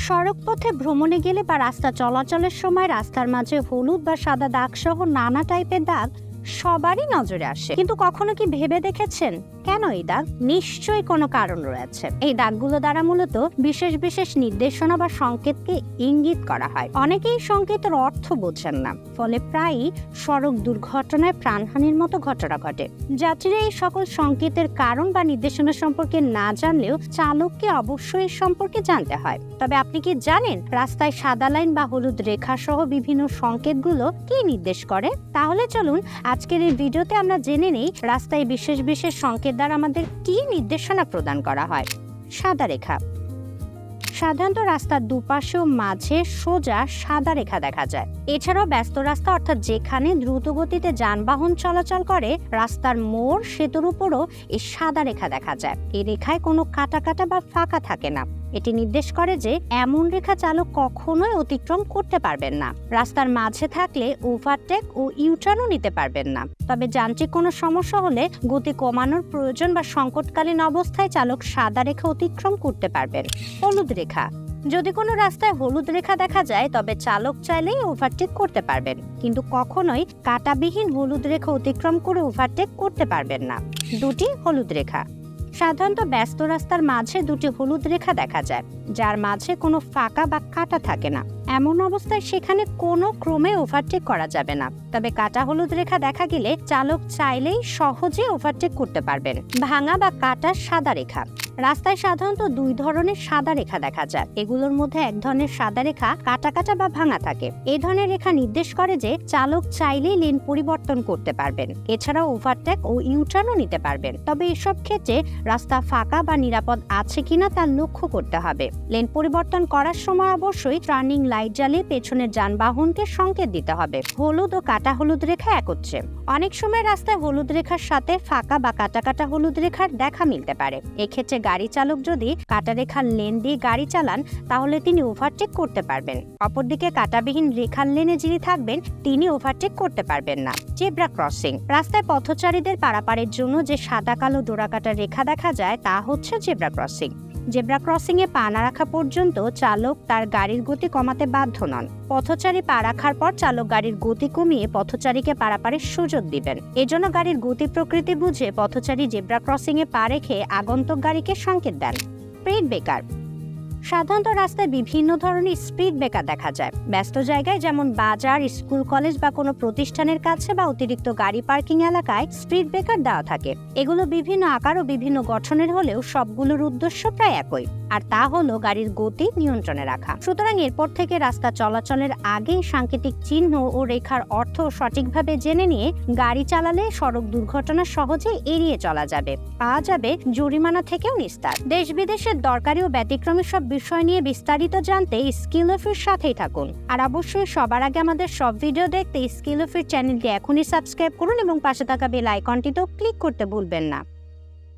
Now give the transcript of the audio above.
সড়ক পথে ভ্রমণে গেলে বা রাস্তা চলাচলের সময় রাস্তার মাঝে হলুদ বা সাদা দাগ সহ নানা টাইপের দাগ সবারই নজরে আসে, কিন্তু কখনো কি ভেবে দেখেছেন কেন এই দাগ? নিশ্চয়ই কোনো কারণ রয়েছে। এই দাগগুলো দ্বারা মূলত বিশেষ বিশেষ নির্দেশনা বা সংকেতকে ইঙ্গিত করা হয়। অনেকেই সংকেতের অর্থ বোঝেন না, ফলে প্রায়ই সড়ক দুর্ঘটনায় প্রাণহানির মতো ঘটনা ঘটে। যাত্রীরা এই সকল সংকেতের কারণ বা নির্দেশনা সম্পর্কে না জানলেও চালককে অবশ্যই এর সম্পর্কে জানতে হয়। তবে আপনি কি জানেন রাস্তায় সাদা লাইন বা হলুদ রেখা সহ বিভিন্ন সংকেতগুলো কি নির্দেশ করে? তাহলে চলুন আজকের এই ভিডিওতে আমরা জেনে নেই রাস্তায় বিশেষ বিশেষ সংকেত দ্বারা আমাদের কি নির্দেশনা প্রদান করা হয়। সাদা রেখা। সাধারণত রাস্তার দুপাশে ও মাঝে সোজা সাদা রেখা দেখা যায়। এছাড়াও ব্যস্ত রাস্তা অর্থাৎ যেখানে দ্রুত গতিতে যানবাহন চলাচল করে, রাস্তার মোড়, সেতুর উপরও এই সাদা রেখা দেখা যায়। এই রেখায় কোনো কাটা কাটা বা ফাঁকা থাকে না। এটি নির্দেশ করে যে এমন রেখা চালক কখনোই অতিক্রম করতে পারবেন না। রাস্তার মাঝে থাকলে ওভারটেক ও ইউটার্নও নিতে পারবেন না। তবে যান্ত্রিক কোনো সমস্যা হলে গতি কমানোর প্রয়োজন বা সংকটকালীন অবস্থায় চালক সাদা রেখা অতিক্রম করতে পারবেন। হলুদ রেখা। যদি কোনো রাস্তায় হলুদ রেখা দেখা যায় তবে চালক চাইলেই ওভারটেক করতে পারবেন, কিন্তু কখনোই কাঁটাবিহীন হলুদ রেখা অতিক্রম করে ওভারটেক করতে পারবেন না। দুটি হলুদ রেখা। সাধারণত ব্যস্ত রাস্তার মাঝে দুটি হলুদ রেখা দেখা যায়, যার মাঝে কোনো ফাঁকা বা কাটা থাকে না। এমন অবস্থায় সেখানে কোনো ক্রমে ওভারটেক করা যাবে না। তবে কাটা হলুদ রেখা দেখা গেলে চালক চাইলেই সহজে ওভারটেক করতে পারবেন। ভাঙা বা কাটা সাদা রেখা। রাস্তায় সাধারণত দুই ধরনের সাদা রেখা দেখা যায়। এগুলোর মধ্যে এক ধরনের সাদা রেখা কাটা কাটা বা ভাঙা থাকে। এই ধরনের রেখা নির্দেশ করে যে চালক চাইলেই লেন পরিবর্তন করতে পারবেন। এছাড়াও ওভারটেক ও ইউটার্নও নিতে পারবেন। তবে এসব ক্ষেত্রে রাস্তা ফাঁকা বা নিরাপদ আছে কিনা তা লক্ষ্য করতে হবে। লেন পরিবর্তন করার সময় অবশ্যই টার্নিং লাইট জ্বালিয়ে পেছনের যানবাহনকে সংকেত দিতে হবে। হলুদ ও কাটা হলুদ রেখা একত্রে। অনেক সময় রাস্তায় হলুদ রেখার সাথে ফাঁকা বা কাটা কাটা হলুদ রেখার দেখা মিলতে পারে। এক্ষেত্রে গাড়ি চালক যদি কাটা রেখার লেন দিয়ে গাড়ি চালান তাহলে তিনি ওভারটেক করতে পারবেন। অপরদিকে কাটাবিহীন রেখার লেনে যিনি থাকবেন তিনি ওভারটেক করতে পারবেন না। Zebra crossing. রাস্তায় পথচারীদের পারাপারের জন্য যে সাদা কালো ডোরাকাটা রেখা দেখা যায় তা হচ্ছে জেব্রা ক্রসিং। জেব্রা ক্রসিং এ পা না রাখা পর্যন্ত চালক তার গাড়ির গতি কমাতে বাধ্য নন। পথচারী পা রাখার পর চালক গাড়ির গতি কমিয়ে পথচারীকে পারাপারের সুযোগ দিবেন। এজন্য গাড়ির গতি প্রকৃতি বুঝে পথচারী জেব্রা ক্রসিং এ পা রেখে আগন্তুক গাড়িকে সংকেত দেন। Speed breaker. সাধারণত রাস্তায় বিভিন্ন ধরনের স্পিড ব্রেকার দেখা যায়। ব্যস্ত জায়গায় যেমন বাজার, স্কুল, কলেজ বা কোনো প্রতিষ্ঠানের কাছে বা অতিরিক্ত গাড়ি পার্কিং এলাকায় স্পিড ব্রেকার দেওয়া থাকে। এগুলো বিভিন্ন আকার ও বিভিন্ন গঠনের হলেও সবগুলোর উদ্দেশ্য প্রায় একই, আর তা হলো গাড়ির গতি নিয়ন্ত্রণে রাখা। সুতরাং এরপর থেকে রাস্তা চলাচলের আগে সাংকেতিক চিহ্ন ও রেখার অর্থ সঠিকভাবে জেনে নিয়ে গাড়ি চালালে সড়ক দুর্ঘটনা সহজে এড়িয়ে চলা যাবে। পাওয়া যাবে জরিমানা থেকেও নিস্তার। দেশ বিদেশের দরকারি ও ব্যতিক্রমী সব বিষয় নিয়ে বিস্তারিত জানতে স্কিল অফের সাথেই থাকুন। আর অবশ্যই সবার আগে আমাদের সব ভিডিও দেখতে স্কিল অফের চ্যানেলটি এখনই সাবস্ক্রাইব করুন এবং পাশে থাকা বেল আইকনটিতেও ক্লিক করতে ভুলবেন না।